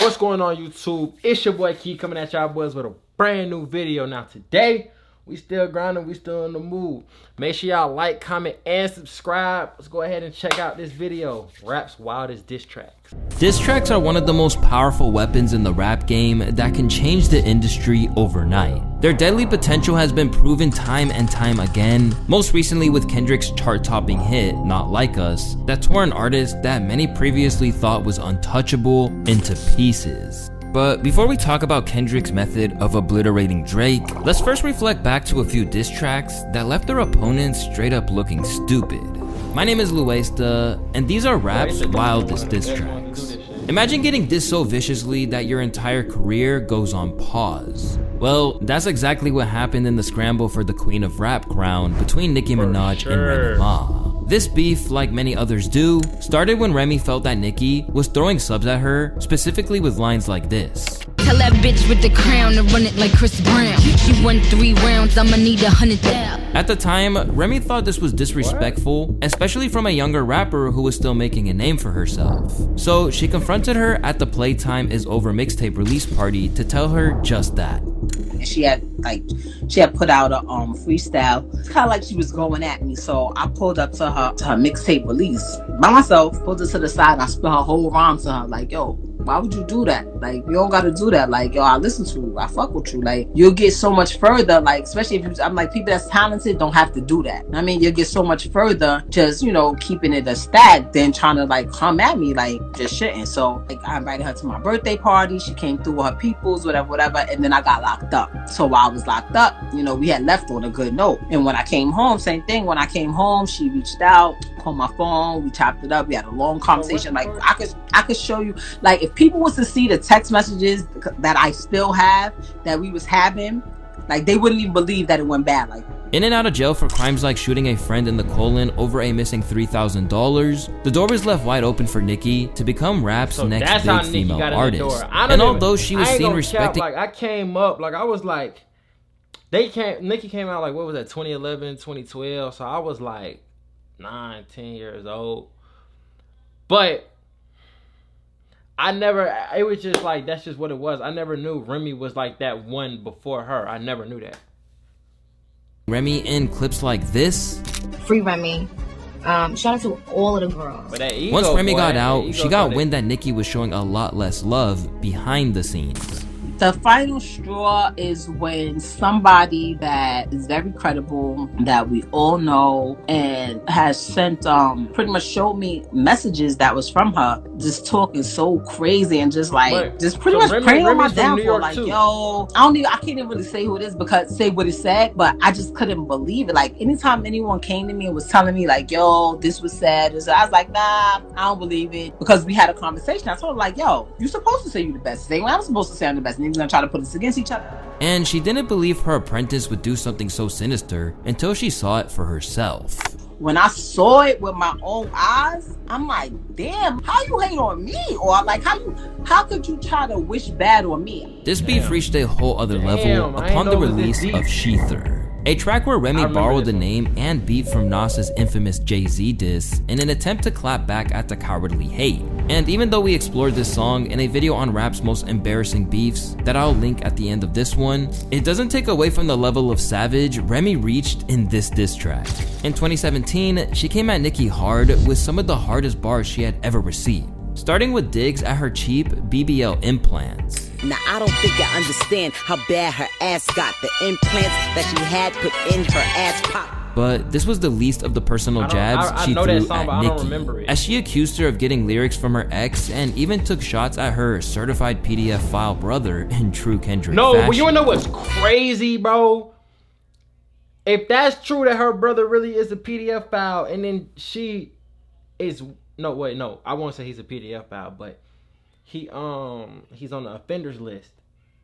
What's going on, YouTube? It's your boy Key coming at y'all boys with a brand new video. Now today, we still grinding, we still in the mood. Make sure y'all like, comment, and subscribe. Let's go ahead and check out this video. Rap's wildest diss tracks. Diss tracks are one of the most powerful weapons in the rap game that can change the industry overnight. Their deadly potential has been proven time and time again, most recently with Kendrick's chart-topping hit, Not Like Us, that tore an artist that many previously thought was untouchable into pieces. But before we talk about Kendrick's method of obliterating Drake, let's first reflect back to a few diss tracks that left their opponents straight up looking stupid. My name is Wildest, and these are rap's wildest diss tracks. Imagine getting dissed so viciously that your entire career goes on pause. Well, that's exactly what happened in the scramble for the Queen of Rap crown between Nicki Minaj and Remy Ma. This beef, like many others do, started when Remy felt that Nicki was throwing subs at her, specifically with lines like this. Tell that bitch with the crown to run it like Chris Brown. She won 3 rounds, I'ma need 100,000. At the time, Remy thought this was disrespectful, especially from a younger rapper who was still making a name for herself. So she confronted her at the Playtime Is Over mixtape release party to tell her just that. She had put out a freestyle, kind of like she was going at me. So I pulled up to her mixtape release by myself, pulled her to the side, and I spit her whole rhyme to her, like, yo, why would you do that? Like, you don't gotta do that. Like, yo, I listen to you, I fuck with you. Like, you'll get so much further. Like, especially if I'm like, people that's talented don't have to do that. I mean, you'll get so much further just, you know, keeping it a stack than trying to like come at me like just shitting. So like, I invited her to my birthday party. She came through with her peoples, whatever, and then I got locked up. So while I was locked up, you know, we had left on a good note. And when I came home, same thing. When I came home, she reached out, called my phone, we chopped it up, we had a long conversation. Like, I could show you, like, if people was to see the text messages that I still have that we was having, like, they wouldn't even believe that it went bad. Like, in and out of jail for crimes like shooting a friend in the colon over a missing $3,000, the door was left wide open for Nicki to become rap's next big female artist. And although she was seen respecting, like, I came up, like, I was like, Nicki came out like, what was that, 2011, 2012, so I was like 9, 10 years old. But it was just like, that's just what it was. I never knew Remy was like that one before her. I never knew that. Remy in clips like this. Free Remy. Shout out to all of the girls. Once Remy got out, she got wind that Nicki was showing a lot less love behind the scenes. the final straw is when somebody that is very credible, that we all know, and has sent pretty much showed me messages that was from her, just talking so crazy and just like just pretty much praying on my downfall. Like, yo, I can't even really say who it is because say what it said, but I just couldn't believe it. Like, anytime anyone came to me and was telling me like, yo, this was said, I was like, nah, I don't believe it, because we had a conversation. I told her like, yo, you're supposed to say you're the best. Say, well, I'm supposed to say I'm the best. And he's gonna try to put us against each other. And she didn't believe her apprentice would do something so sinister until she saw it for herself. When I saw it with my own eyes, I'm like, damn, how you hate on me? Or like, how could you try to wish bad on me? This beef reached a whole other level upon the release of Sheether, a track where Remy borrowed the name and beat from Nas's infamous Jay-Z diss in an attempt to clap back at the cowardly hate. And even though we explored this song in a video on rap's most embarrassing beefs that I'll link at the end of this one, it doesn't take away from the level of savage Remy reached in this diss track. In 2017, she came at Nicki hard with some of the hardest bars she had ever received, starting with digs at her cheap BBL implants. Now I don't think I understand how bad her ass got. The implants that she had put in her ass pop. But this was the least of the personal jabs she threw at Nicki, as she accused her of getting lyrics from her ex and even took shots at her certified PDF file brother in true Kendrick fashion. But you wanna know what's crazy, bro? If that's true that her brother really is a PDF file, and then she is I won't say he's a PDF file, but he's on the offenders list.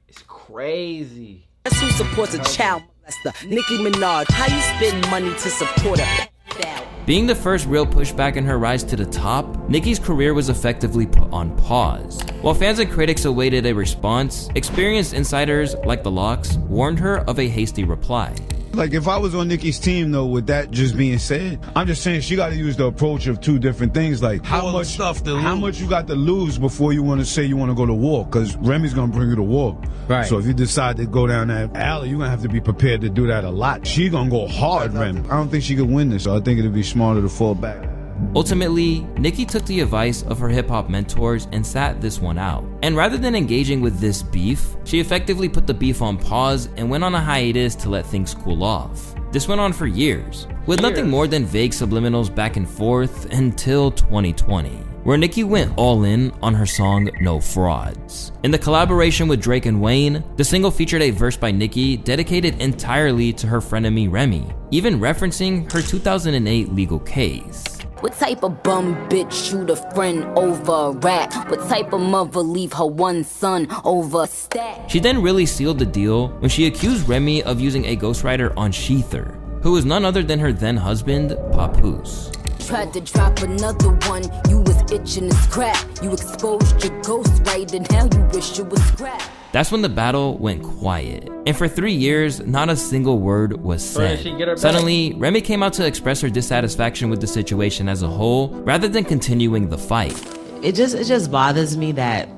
It's crazy. Guess who supports a child molester? Nicki Minaj. How you spend money to support a pedophile? Being the first real pushback in her rise to the top, Nicki's career was effectively put on pause. While fans and critics awaited a response, experienced insiders like The Locks warned her of a hasty reply. Like, if I was on Nicki's team, though, with that just being said, I'm just saying she got to use the approach of two different things. Like, how much you got to lose before you want to say you want to go to war? Because Remy's going to bring you to war. Right. So if you decide to go down that alley, you're going to have to be prepared to do that a lot. She going to go hard, Remy. I don't think she could win this, so I think it'd be smarter to fall back. Ultimately, Nicki took the advice of her hip-hop mentors and sat this one out. And rather than engaging with this beef, she effectively put the beef on pause and went on a hiatus to let things cool off. This went on for years, with nothing more than vague subliminals back and forth until 2020, where Nicki went all in on her song No Frauds. In the collaboration with Drake and Wayne, the single featured a verse by Nicki dedicated entirely to her frenemy Remy, even referencing her 2008 legal case. What type of bum bitch shoot a friend over a rat? What type of mother leave her one son over a stack? She then really sealed the deal when she accused Remy of using a ghostwriter on Sheether, who was none other than her then husband, Papoose. Tried to drop another one, you was itching to scrap. You exposed your ghostwriter, now you wish you was scrap. That's when the battle went quiet, and for 3 years, not a single word was said. Suddenly, Remy came out to express her dissatisfaction with the situation as a whole, rather than continuing the fight. It just bothers me that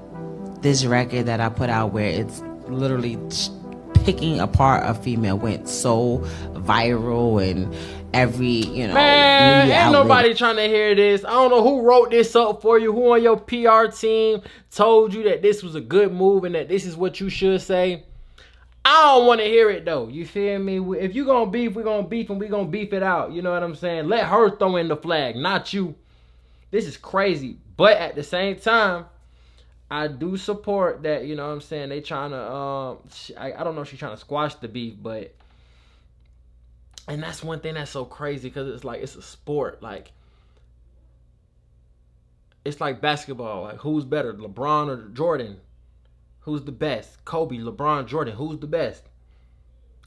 this record that I put out, where it's literally picking apart a female, went so viral and every, man, media ain't outlet. nobody trying to hear this. I don't know who wrote this up for you, who on your PR team told you that this was a good move and that this is what you should say. I don't want to hear it though. You feel me? If you gonna beef, we gonna beef and we gonna beef it out. You know what I'm saying? Let her throw in the flag, not you. This is crazy. But at the same time, I do support that, you know what I'm saying? They trying to, I don't know if she's trying to squash the beef, but, and that's one thing that's so crazy, because it's like, it's a sport. Like, it's like basketball. Like, who's better, LeBron or Jordan? Who's the best? Kobe, LeBron, Jordan. Who's the best?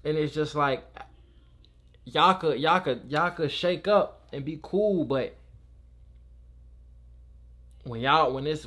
And it's just like, y'all could shake up and be cool, but when it's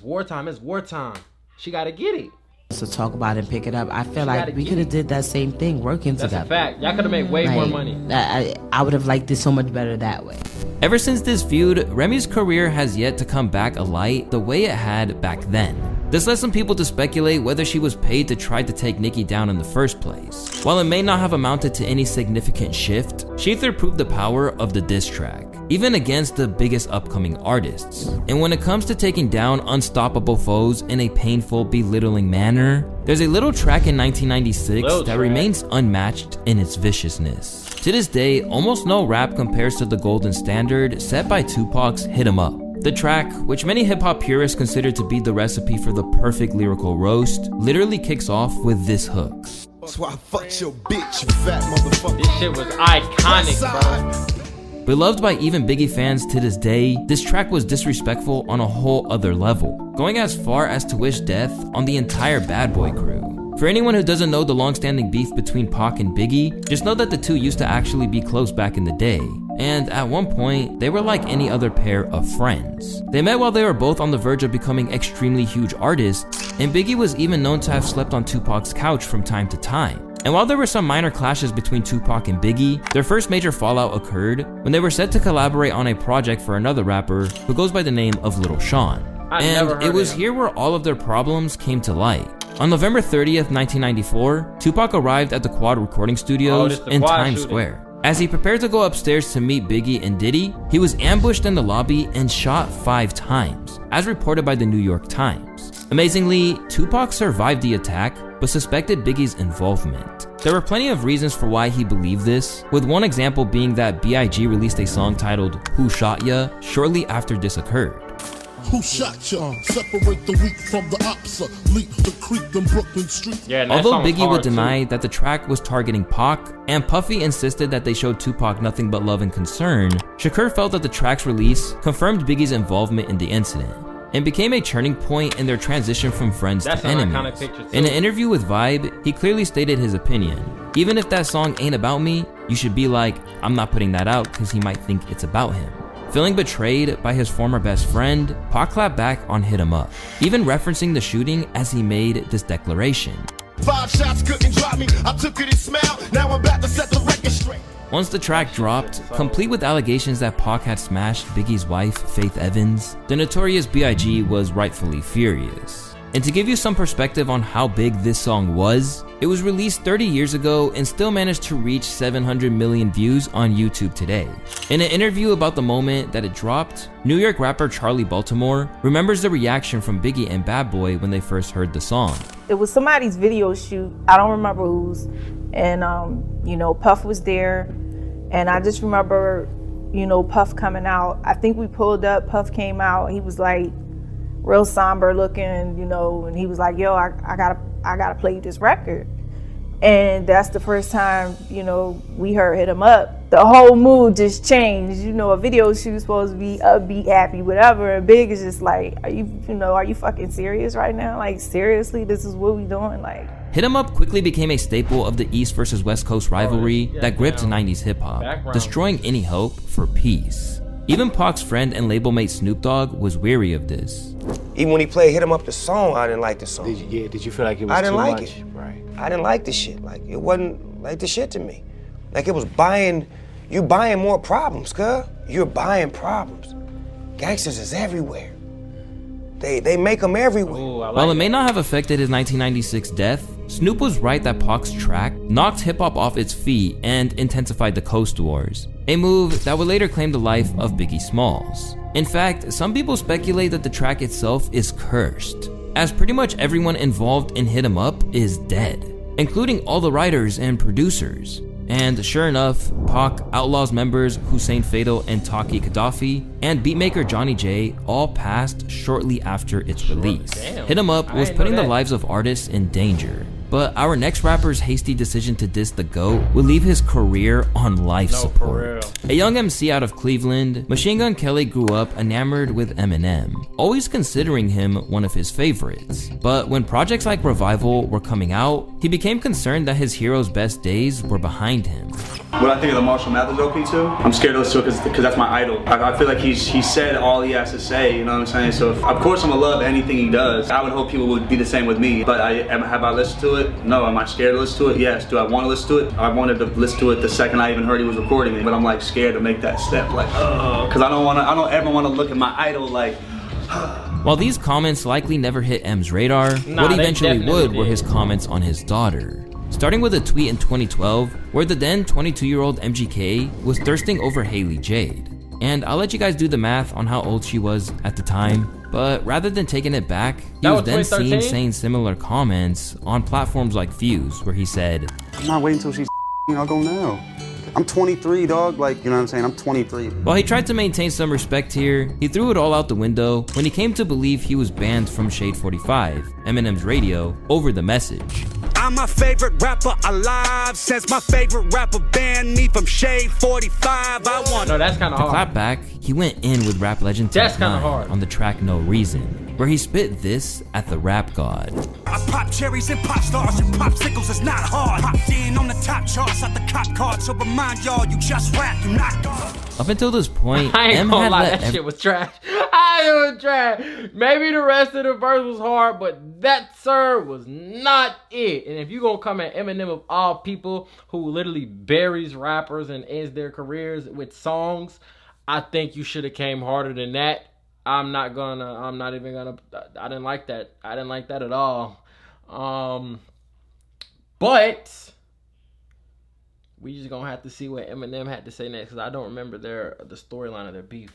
wartime, it's wartime. She gotta get it. So talk about it and pick it up. I feel like we could have did that same thing, working together. That's a fact. Y'all could have made way more money. I would have liked it so much better that way. Ever since this feud, Remy's career has yet to come back alight the way it had back then. This led some people to speculate whether she was paid to try to take Nicki down in the first place. While it may not have amounted to any significant shift, Sheether proved the power of the diss track, even against the biggest upcoming artists. And when it comes to taking down unstoppable foes in a painful, belittling manner, there's a little track in 1996 that remains unmatched in its viciousness. To this day, almost no rap compares to the golden standard set by Tupac's Hit 'Em Up. The track, which many hip-hop purists consider to be the recipe for the perfect lyrical roast, literally kicks off with this hook. That's why I fucked your bitch, you fat motherfucker. This shit was iconic, bro. Beloved by even Biggie fans to this day, this track was disrespectful on a whole other level, going as far as to wish death on the entire Bad Boy crew. For anyone who doesn't know the long-standing beef between Pac and Biggie, just know that the two used to actually be close back in the day. And at one point, they were like any other pair of friends. They met while they were both on the verge of becoming extremely huge artists, and Biggie was even known to have slept on Tupac's couch from time to time. And while there were some minor clashes between Tupac and Biggie, their first major fallout occurred when they were set to collaborate on a project for another rapper who goes by the name of Lil Sean. And it was here where all of their problems came to light. On November 30th, 1994, Tupac arrived at the Quad recording studios in Times Square. As he prepared to go upstairs to meet Biggie and Diddy, he was ambushed in the lobby and shot 5 times, as reported by the New York Times. Amazingly, Tupac survived the attack, but suspected Biggie's involvement. There were plenty of reasons for why he believed this, with one example being that B.I.G. released a song titled Who Shot Ya shortly after this occurred. Who shot ya? Separate the weak from the opsa. Leap the creek in Brooklyn Street. Yeah, although Biggie would deny that the track was targeting Pac, and Puffy insisted that they showed Tupac nothing but love and concern, Shakur felt that the track's release confirmed Biggie's involvement in the incident, and became a turning point in their transition from friends to enemies. In an interview with Vibe, he clearly stated his opinion. Even if that song ain't about me, you should be like, I'm not putting that out because he might think it's about him. Feeling betrayed by his former best friend, Pac clapped back on Hit 'Em Up, even referencing the shooting as he made this declaration. 5 shots couldn't drop me. I took it and smiled. Now I'm about to set the record straight. Once the track dropped, complete with allegations that Pac had smashed Biggie's wife, Faith Evans, the Notorious B.I.G. was rightfully furious. And to give you some perspective on how big this song was, it was released 30 years ago and still managed to reach 700 million views on YouTube today. In an interview about the moment that it dropped, New York rapper Charlie Baltimore remembers the reaction from Biggie and Bad Boy when they first heard the song. It was somebody's video shoot, I don't remember whose, and you know, Puff was there, and I just remember, you know, Puff coming out. I think we pulled up, Puff came out, he was like, real somber looking, you know, and he was like, yo, I gotta play this record. And that's the first time, you know, we heard Hit 'Em Up. The whole mood just changed. You know, a video shoot's supposed to be upbeat, happy, whatever. And Big is just like, are you fucking serious right now? Like, seriously, this is what we doing? Like, Hit 'Em Up quickly became a staple of the East versus West Coast rivalry that gripped 90s hip-hop, destroying any hope for peace. Even Pac's friend and label mate Snoop Dogg was weary of this. Even when he played Hit 'Em Up the song, I didn't like the song. Did you feel like it was too much? I didn't like it. Right. I didn't like the shit. Like, it wasn't like the shit to me. Like, it was you buying more problems, cuz. You're buying problems. Gangsters is everywhere. They make them everywhere. Ooh, while it may not have affected his 1996 death, Snoop was right that Pac's track knocked hip-hop off its feet and intensified the Coast Wars, a move that would later claim the life of Biggie Smalls. In fact, some people speculate that the track itself is cursed, as pretty much everyone involved in Hit 'Em Up is dead, including all the writers and producers. And sure enough, Pac, Outlaw's members Hussein Fatal and Taki Gaddafi, and beatmaker Johnny J all passed shortly after its release. Damn. Hit 'Em Up was putting the lives of artists in danger. But our next rapper's hasty decision to diss the GOAT would leave his career on life support. A young MC out of Cleveland, Machine Gun Kelly grew up enamored with Eminem, always considering him one of his favorites. But when projects like Revival were coming out, he became concerned that his hero's best days were behind him. What I think of the Marshall Mathers LP too, I'm scared to listen to it because that's my idol. I feel like he said all he has to say, you know what I'm saying? So of course I'm gonna love anything he does. I would hope people would be the same with me. But have I listened to it? No. Am I scared to listen to it? Yes. Do I want to listen to it? I wanted to listen to it the second I even heard he was recording it, but I'm like scared to make that step, like, because I don't ever want to look at my idol like. While these comments likely never hit M's radar, what eventually would were his comments on his daughter. Starting with a tweet in 2012 where the then 22-year-old MGK was thirsting over Haley Jade. And I'll let you guys do the math on how old she was at the time, but rather than taking it back, he was then seen saying similar comments on platforms like Fuse, where he said, I'm not waiting until she's I'll go now. I'm 23, dog, like, you know what I'm saying? I'm 23. While he tried to maintain some respect here, he threw it all out the window when he came to believe he was banned from Shade 45, Eminem's radio, over the message. I'm my favorite rapper alive. Since my favorite rapper banned me from Shade 45, I want. No, that's kind of hard. To clap back, he went in with rap legend that's kind of 9 hard on the track No Reason, where he spit this at the rap god. I pop cherries and pop stars and popsicles is not hard. Popped in on the top charts at the cop card, so remind y'all you just rap, you not God. Up until this point, I ain't M gonna had lie, let that shit was trash. It was trash. Maybe the rest of the verse was hard, but that, sir, was not it. And if you gonna come at Eminem of all people, who literally buries rappers and ends their careers with songs, I think you should have came harder than that. I didn't like that. I didn't like that at all. But we just gonna have to see what Eminem had to say next, because I don't remember the storyline of their beef.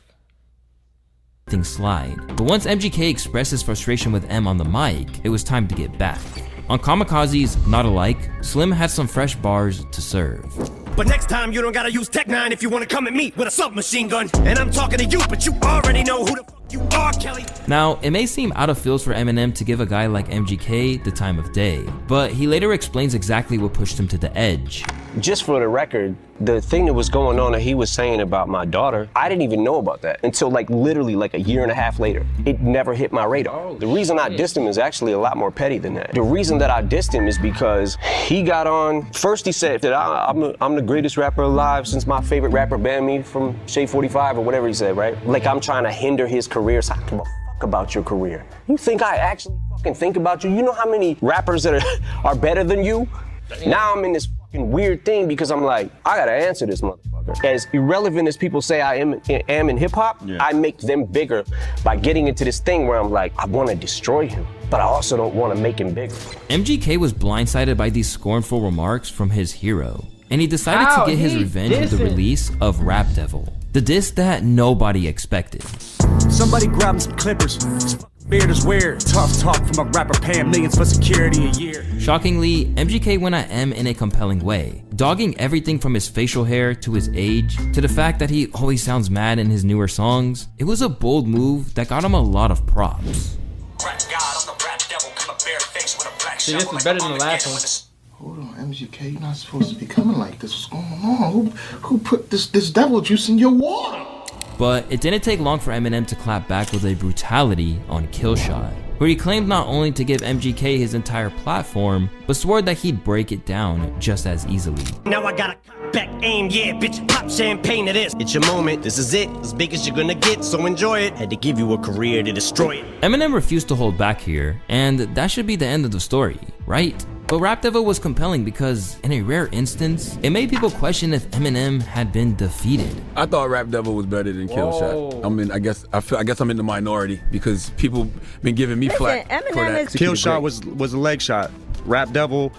Slide. But once MGK expressed his frustration with M on the mic, it was time to get back. On Kamikaze's Not Alike, Slim had some fresh bars to serve. But next time you don't gotta use Tech 9 if you wanna come at me with a submachine gun. And I'm talking to you, but you already know who the fuck you are, Kelly. Now, it may seem out of fields for Eminem to give a guy like MGK the time of day, but he later explains exactly what pushed him to the edge. Just for the record, the thing that was going on that he was saying about my daughter, I didn't even know about that until literally a year and a half later. It never hit my radar. The reason I dissed him is actually a lot more petty than that. The reason that I dissed him is because he got on, first he said that I'm the greatest rapper alive since my favorite rapper banned me from Shade 45 or whatever he said, right? Like I'm trying to hinder his career. So I don't give a fuck about your career. You think I actually fucking think about you? You know how many rappers that are better than you? Now I'm in this fucking weird thing because I'm like, I gotta answer this motherfucker. As irrelevant as people say I am in hip hop, I make them bigger by getting into this thing where I'm like, I wanna destroy him, but I also don't wanna make him bigger. MGK was blindsided by these scornful remarks from his hero, and he decided to get his revenge with the release of Rap Devil, the diss that nobody expected. Somebody grab him some clippers. Beard is weird. Tough talk from a rapper paying millions for security a year. Shockingly, MGK went at M in a compelling way, dogging everything from his facial hair to his age to the fact that he always sounds mad in his newer songs. It was a bold move that got him a lot of props. See, this is better than the last one. Hold on, MGK, you're not supposed to be coming like this. What's going on? Who put this devil juice in your water? But it didn't take long for Eminem to clap back with a brutality on Killshot, where he claimed not only to give MGK his entire platform, but swore that he'd break it down just as easily. Now I gotta back aim, yeah, bitch, pop champagne to this. It's your moment, this is it, as big as you're gonna get, so enjoy it. Had to give you a career to destroy it. Eminem refused to hold back here, and that should be the end of the story, right? But Rap Devil was compelling because, in a rare instance, it made people question if Eminem had been defeated. I thought Rap Devil was better than Killshot. I mean, I guess I'm in the minority because people been giving me flack for that. Killshot was a leg shot. Rap Devil,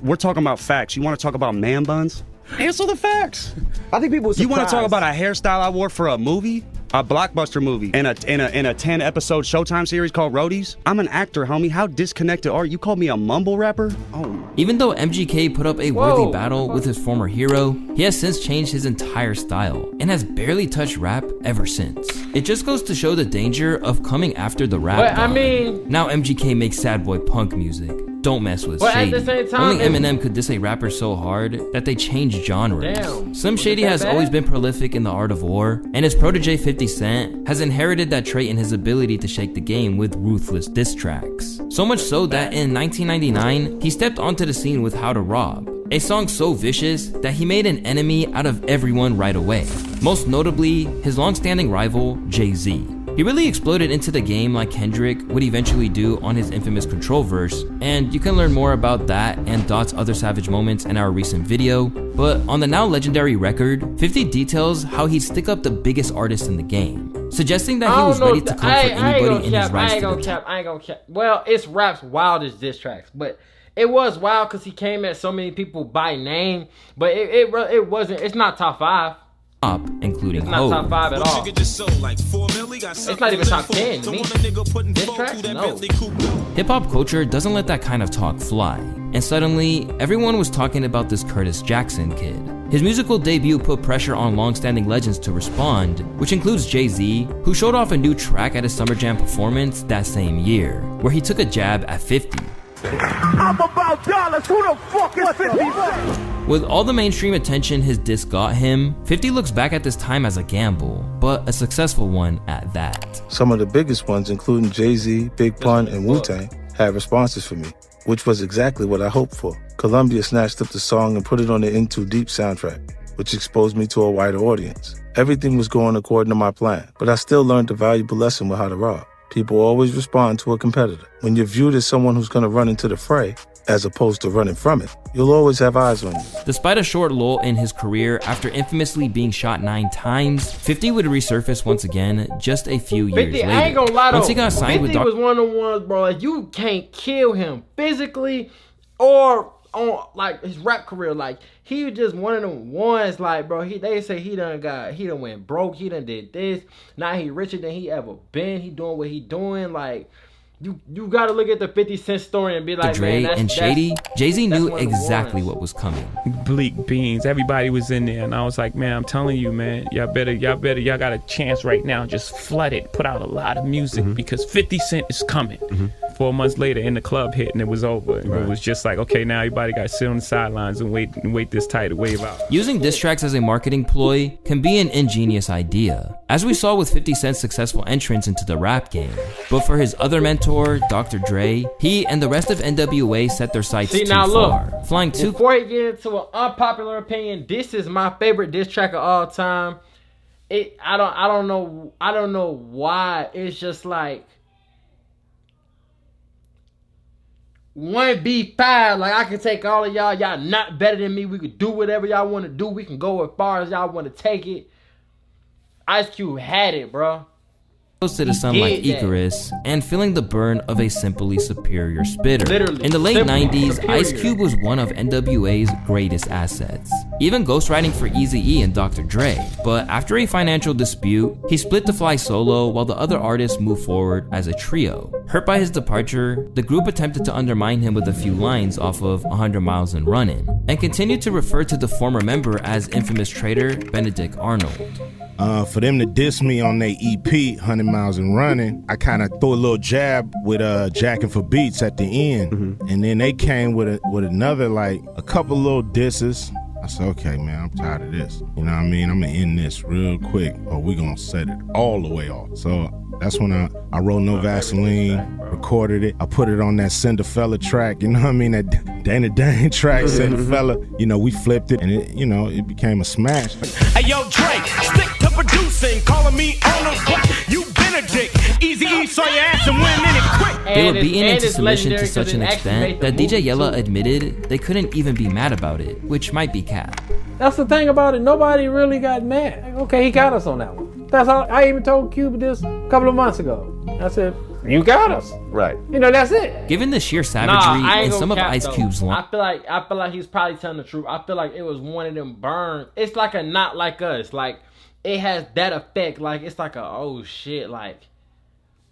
we're talking about facts. You want to talk about man buns? Answer the facts. I think people. You want to talk about a hairstyle I wore for a movie? A blockbuster movie in a 10-episode Showtime series called Roadies? I'm an actor, homie. How disconnected are you? You called me a mumble rapper? Oh. Even though MGK put up a worthy battle with his former hero, he has since changed his entire style and has barely touched rap ever since. It just goes to show the danger of coming after the rap But, god. I mean, now MGK makes sad boy punk music. Don't mess with but Shady. at the same time, Only Eminem could diss a rapper so hard that they changed genres. Damn. Slim Shady that has bad? always been prolific in the art of war, and his protege 50 Cent has inherited that trait in his ability to shake the game with ruthless diss tracks. So much so that in 1999, he stepped onto the scene with How to Rob, a song so vicious that he made an enemy out of everyone right away. Most notably, his long-standing rival, Jay-Z. He really exploded into the game like Kendrick would eventually do on his infamous Control verse, and you can learn more about that and Dot's other savage moments in our recent video. But on the now legendary record, 50 details how he'd stick up the biggest artist in the game, suggesting that he was ready to come for anybody in his rise to the top. I ain't gonna cap. Well, it's Rap's wildest diss tracks, but it was wild because he came at so many people by name, but it wasn't. It's not top 5. Including It's not top 5 at all. It's not even top 10 to me. Diss tracks? No. Hip-hop culture doesn't let that kind of talk fly, and suddenly, everyone was talking about this Curtis Jackson kid. His musical debut put pressure on long-standing legends to respond, which includes Jay-Z, who showed off a new track at his Summer Jam performance that same year, where he took a jab at 50. I'm about dollars, who the fuck is 50 Cent? With all the mainstream attention his diss got him, 50 looks back at this time as a gamble, but a successful one at that. Some of the biggest ones, including Jay-Z, Big Pun, and Wu-Tang, had responses for me, which was exactly what I hoped for. Columbia snatched up the song and put it on the In Too Deep soundtrack, which exposed me to a wider audience. Everything was going according to my plan, but I still learned a valuable lesson with How to Rob. People always respond to a competitor. When you're viewed as someone who's going to run into the fray, as opposed to running from it, you'll always have eyes on you. Despite a short lull in his career after infamously being shot 9 times, 50 would resurface once again just a few years 50, later. I ain't gonna lie though. Once he got signed 50 with was one of the ones, bro. Like, you can't kill him physically or on like his rap career. Like, he was just one of them ones. Like, bro, they say he done went broke. He done did this. Now he richer than he ever been. He doing what he doing. Like, you gotta look at the 50 Cent story and be like, Dre man, and Shady, Jay-Z knew exactly what was coming. Bleak beans, everybody was in there, and I was like, man, I'm telling you, man, y'all got a chance right now. Just flood it, put out a lot of music because 50 Cent is coming. 4 months later, in the club hit, and it was over. And it was just like, okay, now everybody got to sit on the sidelines and wait this tight to wave out. Using diss tracks as a marketing ploy can be an ingenious idea, as we saw with 50 Cent's successful entrance into the rap game. But for his other mentor, Dr. Dre, he and the rest of NWA set their sights too far, flying too. Before he get into an unpopular opinion, this is my favorite diss track of all time. I don't know why. It's just like 1v5. Like, I can take all of y'all. Y'all not better than me. We could do whatever y'all want to do. We can go as far as y'all want to take it. Ice Cube had it, bro. Close to the sun like Icarus, and feeling the burn of a simply superior spitter. Literally, in the late simply 90s, superior. Ice Cube was one of NWA's greatest assets, even ghostwriting for Eazy-E and Dr. Dre. But after a financial dispute, he split to fly solo while the other artists moved forward as a trio. Hurt by his departure, the group attempted to undermine him with a few lines off of 100 Miles and Runnin', and continued to refer to the former member as infamous traitor Benedict Arnold. For them to diss me on their EP, 100 Miles and Running, I kind of threw a little jab with Jacking for Beats at the end. And then they came with another, like, a couple little disses. I said, okay, man, I'm tired of this. You know what I mean? I'm going to end this real quick, or we're going to set it all the way off. So that's when I wrote No Vaseline, recorded it. I put it on that Cinderfella track, you know what I mean? That Dana Dane track, Cinderfella. You know, we flipped it, and it became a smash. Hey, yo, Drake, stick to producing, calling me on the butt. You Benedict, Eazy-E saw your ass and went in it quick. They were beaten into submission to such an extent that DJ Yella admitted they couldn't even be mad about it, which might be cap. That's the thing about it. Nobody really got mad. Like, okay, he got us on that one. That's all. I even told Cube this a couple of months ago. I said, you got us. Right. You know, that's it. Given the sheer savagery in some of Ice Cube's lines, I feel like he's probably telling the truth. I feel like it was one of them burns. It's like a Not Like Us. Like, it has that effect. Like, it's like a, oh shit, like,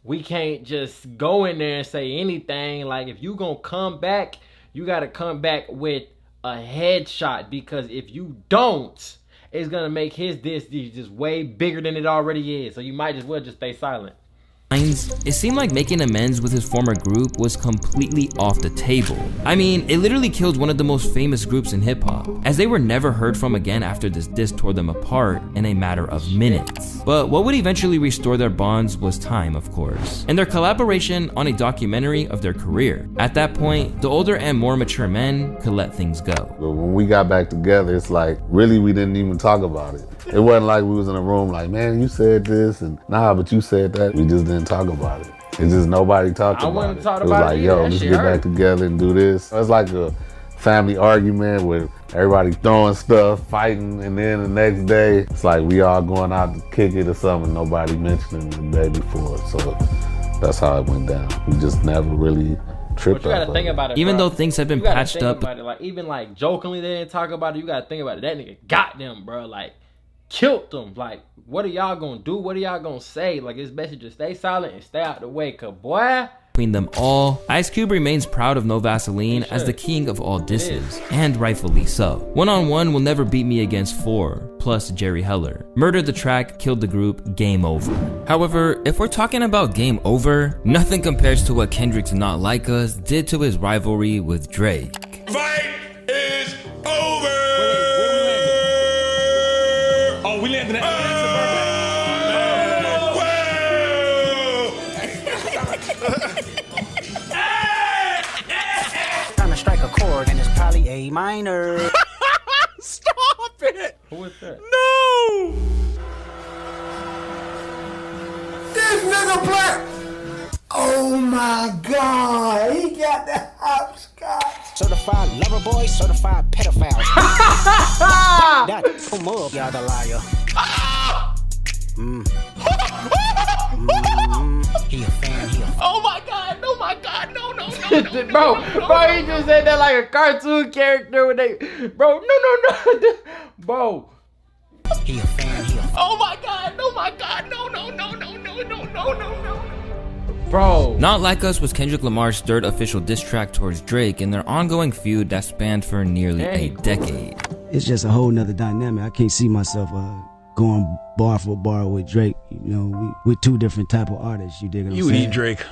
we can't just go in there and say anything. Like, if you gonna come back, you gotta come back with a headshot, because if you don't, it's gonna make his diss just way bigger than it already is. So you might as well just stay silent. It seemed like making amends with his former group was completely off the table. I mean, it literally killed one of the most famous groups in hip-hop, as they were never heard from again after this diss tore them apart in a matter of minutes. But what would eventually restore their bonds was time, of course, and their collaboration on a documentary of their career. At that point, the older and more mature men could let things go. When we got back together, it's like, really, we didn't even talk about it. It wasn't like we was in a room like, man, you said this, and nah, but you said that. We just didn't talk about it. It's just nobody talked about it. It was like, yo, let's get back together and do this. It's like a family argument with everybody throwing stuff, fighting, and then the next day, it's like we all going out to kick it or something, nobody mentioning the day before. So that's how it went down. We just never really tripped But you gotta think about it, even bro. though things have been You gotta patched think up. about it. Like, even like jokingly they didn't talk about it. You gotta think about it. That nigga got them, bro. Like, killed them. Like, what are y'all gonna do? What are y'all gonna say? Like, it's best to just stay silent and stay out the way, cause boy. Between them all, Ice Cube remains proud of No Vaseline as the king of all disses, and rightfully so. One-on-One will never beat me against 4, plus Jerry Heller. Murdered the track, killed the group, game over. However, if we're talking about game over, nothing compares to what Kendrick's Not Like Us did to his rivalry with Drake. Fight is over. Oh, we landed at Trying to strike a chord, and it's probably A minor. Stop it! Who is that? No! This nigga black. Oh my God, he got the hopscotch. Certified lover boy, certified pedophile. That move, y'all the liar. He a fan, he a Oh my God, oh my God, no. bro, he just said that like a cartoon character when they, bro, no. Bro. He a fan, he a Oh my God, oh my God, no. Bro. Not Like Us was Kendrick Lamar's third official diss track towards Drake in their ongoing feud that spanned for nearly a decade. It's just a whole nother dynamic. I can't see myself going bar for bar with Drake. You know, we're two different type of artists. You dig what I'm You saying? eat Drake.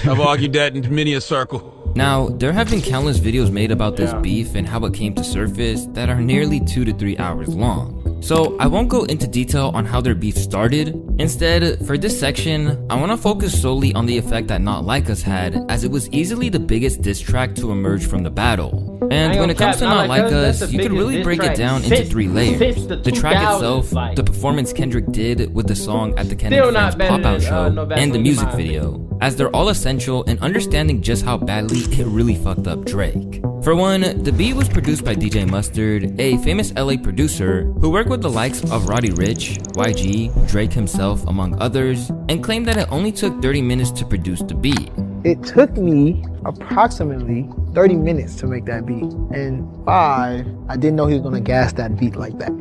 I've argued that in many a circle. Now, there have been countless videos made about this beef and how it came to surface that are nearly 2 to 3 hours long. So I won't go into detail on how their beef started. Instead, for this section, I want to focus solely on the effect that Not Like Us had, as it was easily the biggest diss track to emerge from the battle. And when it comes to Not Like Us, you could really break it down into 3 layers. The track itself, the performance Kendrick did with the song at the Kendrick Friends pop-out show, and the music video, as they're all essential in understanding just how badly it really fucked up Drake. For one, the beat was produced by DJ Mustard, a famous LA producer who worked with the likes of Roddy Ricch, YG, Drake himself, among others, and claimed that it only took 30 minutes to produce the beat. It took me approximately 30 minutes to make that beat, and 5, I didn't know he was gonna gas that beat like that.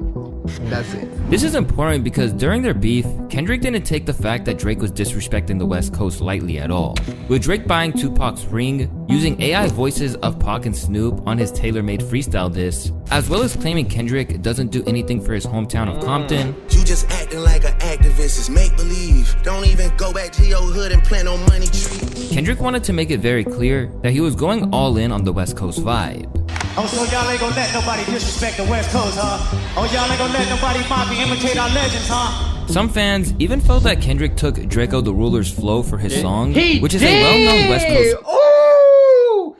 And that's it. This is important because during their beef, Kendrick didn't take the fact that Drake was disrespecting the West Coast lightly at all. With Drake buying Tupac's ring, using AI voices of Pac and Snoop on his tailor-made freestyle diss, as well as claiming Kendrick doesn't do anything for his hometown of Compton. You just acting like an activist, it's make-believe. Don't even go back to your hood and plant no money tree. Kendrick wanted to make it very clear that he was going all in on the West Coast vibe. Oh, so y'all ain't gonna let nobody disrespect the West Coast, huh? Oh, y'all ain't gonna let nobody mock and imitate our legends, huh? Some fans even felt that Kendrick took Draco the Ruler's flow for his song, which is did. a well-known West Coast. Ooh!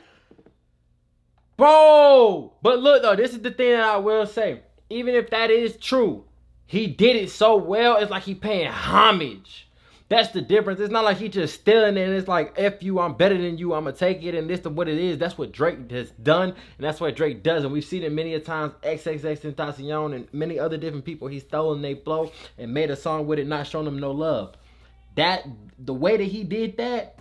Bro! But look though, this is the thing that I will say. Even if that is true, he did it so well, it's like he paying homage. That's the difference. It's not like he just stealing it and it's like, F you, I'm better than you, I'm gonna take it, and this is what it is. That's what Drake has done, and that's what Drake does, and we've seen it many a times. XXXTentacion and many other different people, he's stolen their flow and made a song with it, not showing them no love. That, the way that he did that,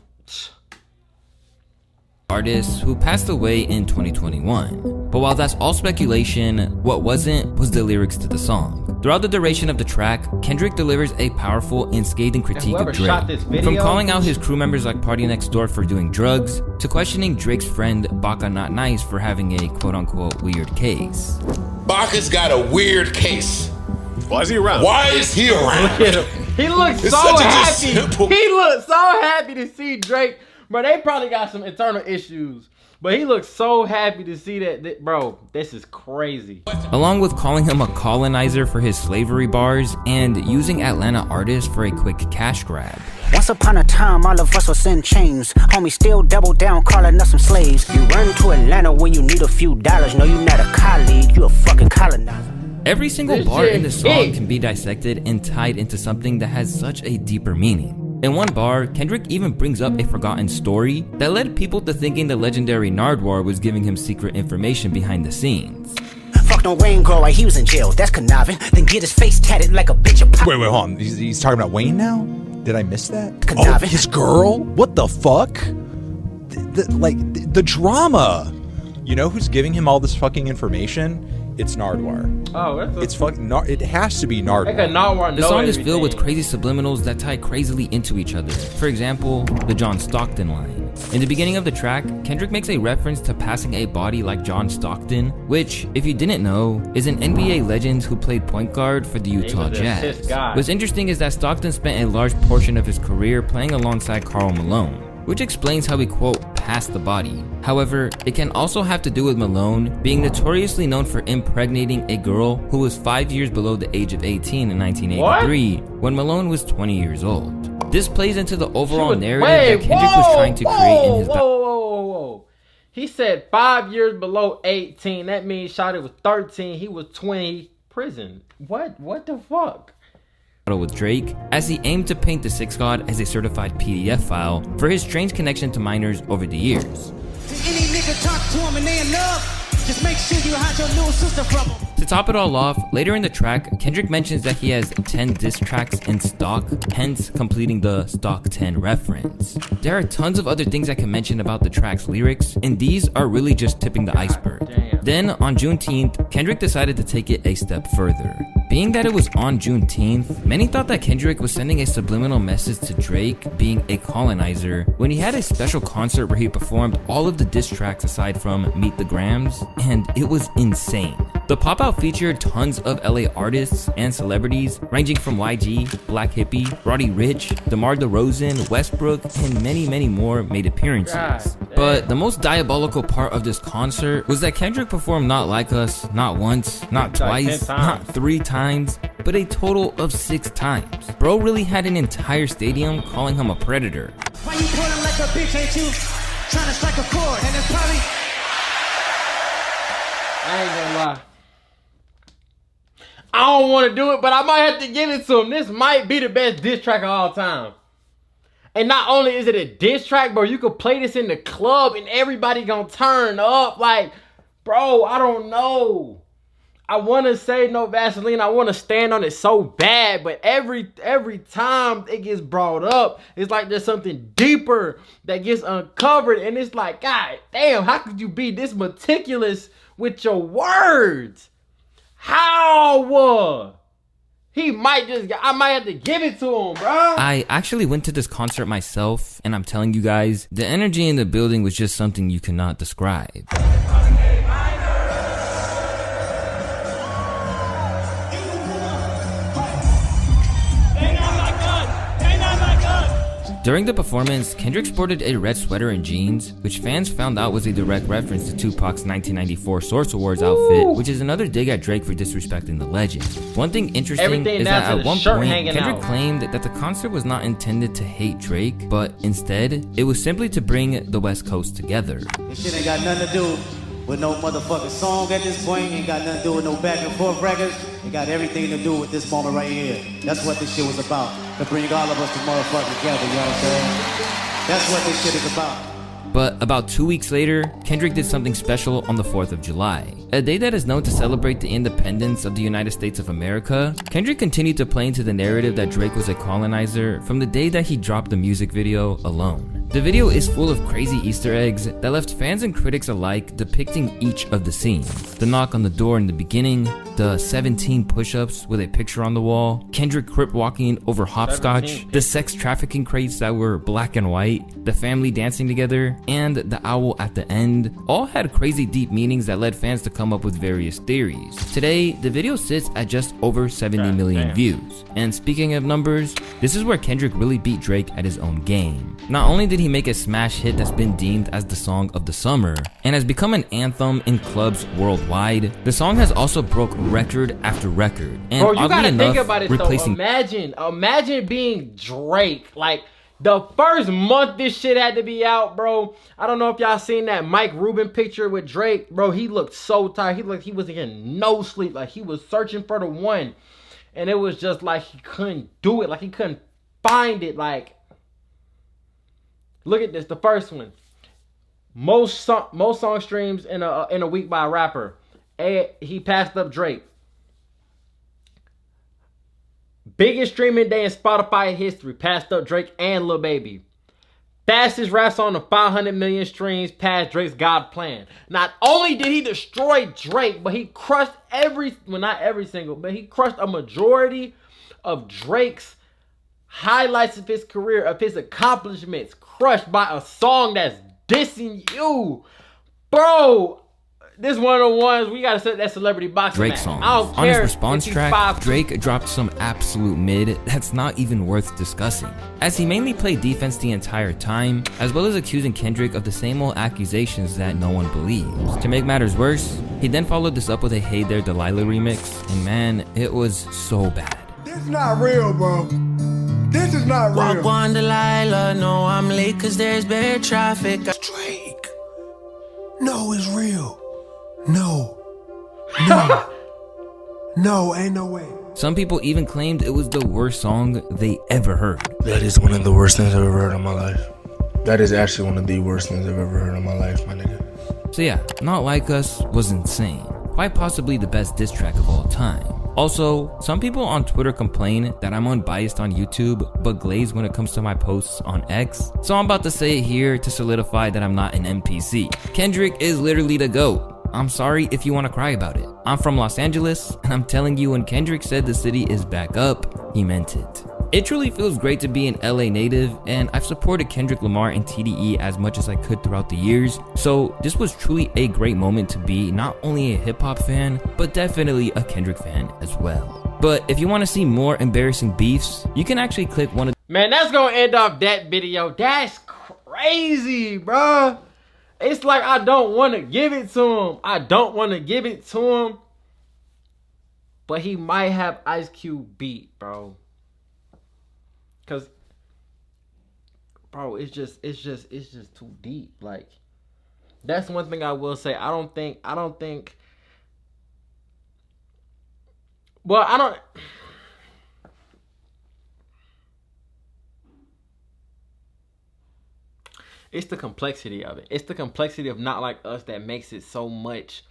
artist who passed away in 2021. But while that's all speculation, what wasn't was the lyrics to the song. Throughout the duration of the track, Kendrick delivers a powerful and scathing critique of Drake. From calling out his crew members like Party Next Door for doing drugs, to questioning Drake's friend Baka Not Nice for having a quote-unquote weird case. Baka's got a weird case. Why is he around? Why is he around? Look at him. He looks so happy. He looks so happy to see Drake. Bro, they probably got some internal issues, but he looks so happy to see that. Bro, this is crazy. Along with calling him a colonizer for his slavery bars and using Atlanta artists for a quick cash grab. Once upon a time, all of us was in chains. Homie still double down, calling us some slaves. You run to Atlanta when you need a few dollars. No, you not a colleague, you a fucking colonizer. Every single bar in the song can be dissected and tied into something that has such a deeper meaning. In one bar, Kendrick even brings up a forgotten story that led people to thinking the legendary Nardwuar was giving him secret information behind the scenes. Fuck no Wayne girl while he was in jail, that's conniving. Then get his face tatted like a bitch of pop. Wait, hold on. He's talking about Wayne now? Did I miss that? Conniving. Oh, his girl? What the fuck? The drama. You know who's giving him all this fucking information? It's Nardwuar. Oh, it's fucking it has to be Nardwuar. Like a Nardwuar. The song is filled with crazy subliminals that tie crazily into each other. For example, the John Stockton line. In the beginning of the track, Kendrick makes a reference to passing a body like John Stockton, which, if you didn't know, is an NBA legend who played point guard for the Utah Jazz. What's interesting is that Stockton spent a large portion of his career playing alongside Karl Malone, which explains how he, quote, passed the body. However, it can also have to do with Malone being notoriously known for impregnating a girl who was 5 years below the age of 18 in 1983, when Malone was 20 years old. This plays into the overall narrative that Kendrick was trying to create in his Whoa. He said 5 years below 18. That means Shawty was 13. He was 20. Prison. What the fuck? With Drake, as he aimed to paint the Six God as a certified PDF file for his strange connection to minors over the years. Any nigga talk to him and they in love, just make sure you hide your little sister from him. To top it all off, later in the track, Kendrick mentions that he has 10 diss tracks in stock, hence completing the stock 10 reference. There are tons of other things I can mention about the track's lyrics, and these are really just tipping the iceberg. Then, on Juneteenth, Kendrick decided to take it a step further. Being that it was on Juneteenth, many thought that Kendrick was sending a subliminal message to Drake being a colonizer when he had a special concert where he performed all of the diss tracks aside from Meet the Grams, and it was insane. The pop-out featured tons of LA artists and celebrities ranging from YG, Black Hippie, Roddy Ricch, DeMar DeRozan, Westbrook, and many more made appearances. But But the most diabolical part of this concert was that Kendrick performed Not Like Us not once, not twice, not 3 times, but a total of 6 times. Bro really had an entire stadium calling him a predator. Why you pulling like a bitch, ain't you? Trying to strike a chord, and it's probably... I ain't gonna lie. I don't want to do it, but I might have to give it to him. This might be the best diss track of all time. And not only is it a diss track, bro, you could play this in the club and everybody gonna turn up. Like, bro, I don't know. I want to say No Vaseline. I want to stand on it so bad, but every time it gets brought up, it's like there's something deeper that gets uncovered, and it's like, God damn, how could you be this meticulous with your words? How? I might have to give it to him, bro. I actually went to this concert myself, and I'm telling you guys, the energy in the building was just something you cannot describe. During the performance, Kendrick sported a red sweater and jeans, which fans found out was a direct reference to Tupac's 1994 Source Awards outfit, which is another dig at Drake for disrespecting the legend. One thing interesting is that at one point, Kendrick claimed that the concert was not intended to hate Drake, but instead, it was simply to bring the West Coast together. This shit ain't got nothing to do with no motherfucking song at this point. Ain't got nothing to do with no back and forth records. It got everything to do with this moment right here. That's what this shit was about. To bring all of us to motherfucking together, you know what I'm saying? That's what this shit is about. But about 2 weeks later, Kendrick did something special on the 4th of July. A day that is known to celebrate the independence of the United States of America, Kendrick continued to play into the narrative that Drake was a colonizer from the day that he dropped the music video Alone. The video is full of crazy Easter eggs that left fans and critics alike depicting each of the scenes. The knock on the door in the beginning, the 17 push-ups with a picture on the wall, Kendrick crip walking over hopscotch, the sex trafficking crates that were black and white, the family dancing together, and the owl at the end, all had crazy deep meanings that led fans to come up with various theories. Today, the video sits at just over 70 million views. And speaking of numbers, this is where Kendrick really beat Drake at his own game. Not only did he make a smash hit that's been deemed as the song of the summer, and has become an anthem in clubs worldwide, the song has also broke record after record. And bro, you gotta enough, think about it though. Imagine being Drake. Like, the first month this shit had to be out, bro. I don't know if y'all seen that Mike Rubin picture with Drake. Bro, he looked so tired. He looked like he was getting no sleep. Like, he was searching for the one. And it was just like he couldn't do it. Like, he couldn't find it. Like, look at this. The first one. Most song streams in a week by a rapper. He passed up Drake. Biggest streaming day in Spotify history, passed up Drake and Lil Baby. Fastest rap song of 500 million streams, past Drake's God Plan. Not only did he destroy Drake, but he crushed not every single, but he crushed a majority of Drake's highlights of his career, of his accomplishments, crushed by a song that's dissing you. Bro, this one of the ones we gotta set that celebrity boxing Drake match. song. I don't On his care response if track, Drake dropped some absolute mid that's not even worth discussing, as he mainly played defense the entire time, as well as accusing Kendrick of the same old accusations that no one believes. To make matters worse, he then followed this up with a Hey There Delilah remix, and man, it was so bad. This is not real, bro. This is not real. Walk on Delilah, no, I'm late cause there's bad traffic. Drake. No, it's real. No. No, ain't no way. Some people even claimed it was the worst song they ever heard. That is one of the worst things I've ever heard in my life. That is actually one of the worst things I've ever heard in my life, my nigga. So yeah, Not Like Us was insane. Quite possibly the best diss track of all time. Also, some people on Twitter complain that I'm unbiased on YouTube, but glazed when it comes to my posts on X. So I'm about to say it here to solidify that I'm not an NPC. Kendrick is literally the GOAT. I'm sorry if you want to cry about it. I'm from Los Angeles, and I'm telling you, when Kendrick said the city is back up, he meant it. It truly feels great to be an LA native, and I've supported Kendrick Lamar and TDE as much as I could throughout the years, so this was truly a great moment to be not only a hip-hop fan, but definitely a Kendrick fan as well. But if you want to see more embarrassing beefs, you can actually click one of... Man, that's gonna end off that video. That's crazy, bro. It's like I don't want to give it to him. I don't want to give it to him. But he might have Ice Cube beat, bro. Cause, bro, it's just too deep. Like, that's one thing I will say. I don't think. Well, I don't. It's the complexity of it. It's the complexity of Not Like Us that makes it so much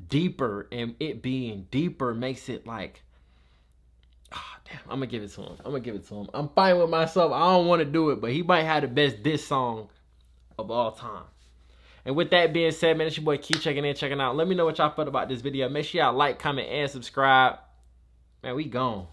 deeper, and it being deeper makes it like, damn, I'm gonna give it to him. I'm fine with myself. I don't want to do it, but he might have the best diss song of all time. And with that being said, man, it's your boy Key checking in, checking out. Let me know what y'all felt about this video. Make sure y'all like, comment, and subscribe. Man, we gone.